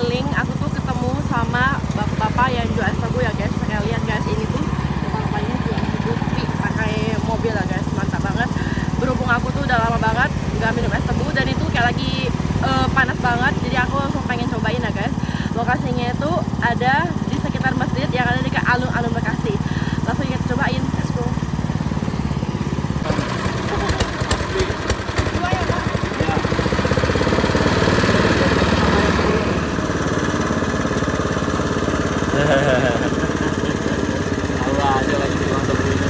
keliling aku tuh ketemu sama bapak-bapak yang jual es tebu ya guys. Sekalian guys, ini tuh bapak-bapaknya jual es tebu tapi pakai mobil ya guys, mantap banget. Berhubung aku tuh udah lama banget nggak minum es tebu dan itu kayak lagi panas banget, jadi aku langsung pengen cobain ya guys. Lokasinya itu ada di sekitar masjid yang ada di alun-alun Bekasi. Langsung kita cobain, let's go. Allah aja lagi di tukang tebu ini.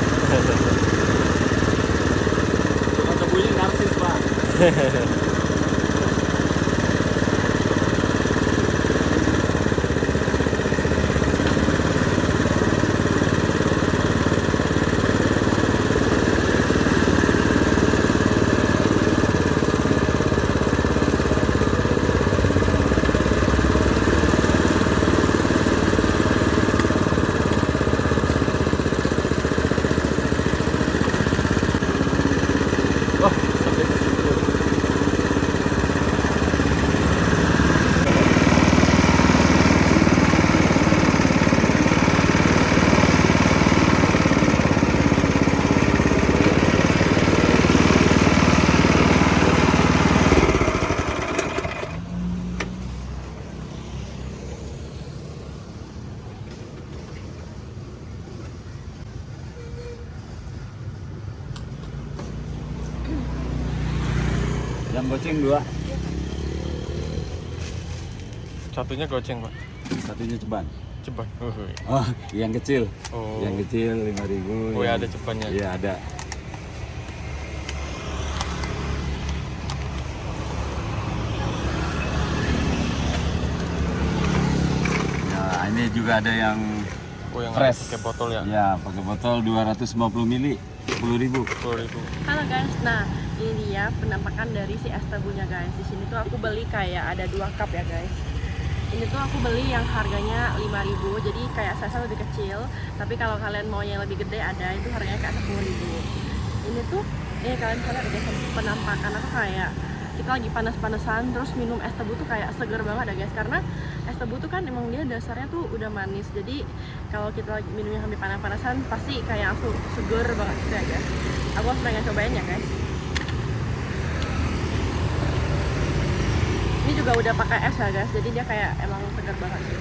Tukang tebunya narsis, Pak. Wah, sampai ke situ. Yang goceng 2. Satunya goceng, Pak. Satunya ceban. Ceban. Oh, yang kecil. Oh. Yang kecil 5.000. Oh, ya ada cebannya. Iya, ada. Ya, ini juga ada yang Oh, yang fresh. pakai botol ya. Ya, pakai botol 250 mili, 10.000. 10.000. Halo guys, nah ini dia penampakan dari si es tebunya guys. Di sini tuh aku beli kayak ada 2 cup ya guys. Ini tuh aku beli yang harganya 5.000, jadi kayak size lebih kecil. Tapi kalau kalian mau yang lebih gede ada, itu harganya kayak 10.000. Ini tuh, kalian bisa lihat guys, penampakan aku kayak kita lagi panas-panasan terus minum es tebu tuh kayak seger banget ya guys. Karena es tebu tuh kan emang dia dasarnya tuh udah manis, jadi kalau kita lagi minumnya sambil panas-panasan pasti kayak langsung seger banget gitu ya guys. Aku langsung pengen cobain ya guys. Ini juga udah pakai es ya guys, jadi dia kayak emang segar banget sih.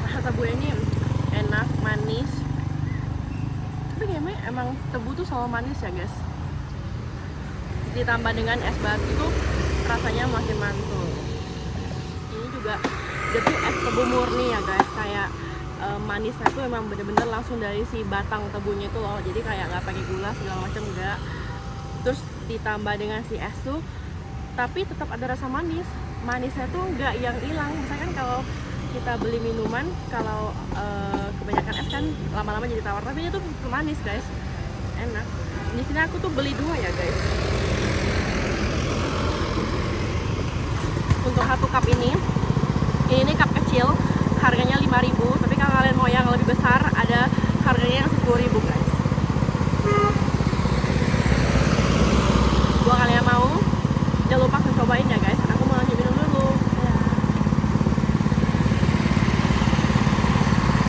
Rasa tebu ini enak, manis. Tapi kayaknya emang tebu tuh selalu manis ya guys. Ditambah dengan es batu tuh rasanya makin mantul. Ini juga dia tuh es tebu murni ya guys, kayak manisnya tuh emang bener-bener langsung dari si batang tebunya itu loh, jadi kayak nggak pakai gula segala macam enggak. Terus ditambah dengan si es tuh, tapi tetap ada rasa manis. Manisnya tuh nggak yang hilang. Misalkan kalau kita beli minuman, kalau kebanyakan es kan lama-lama jadi tawar, tapi dia tuh manis guys, enak. Di sini aku tuh beli 2 ya guys. Untuk 1 cup ini cup kecil harganya 5.000, tapi kalau kalian mau yang lebih besar ada harganya yang 10.000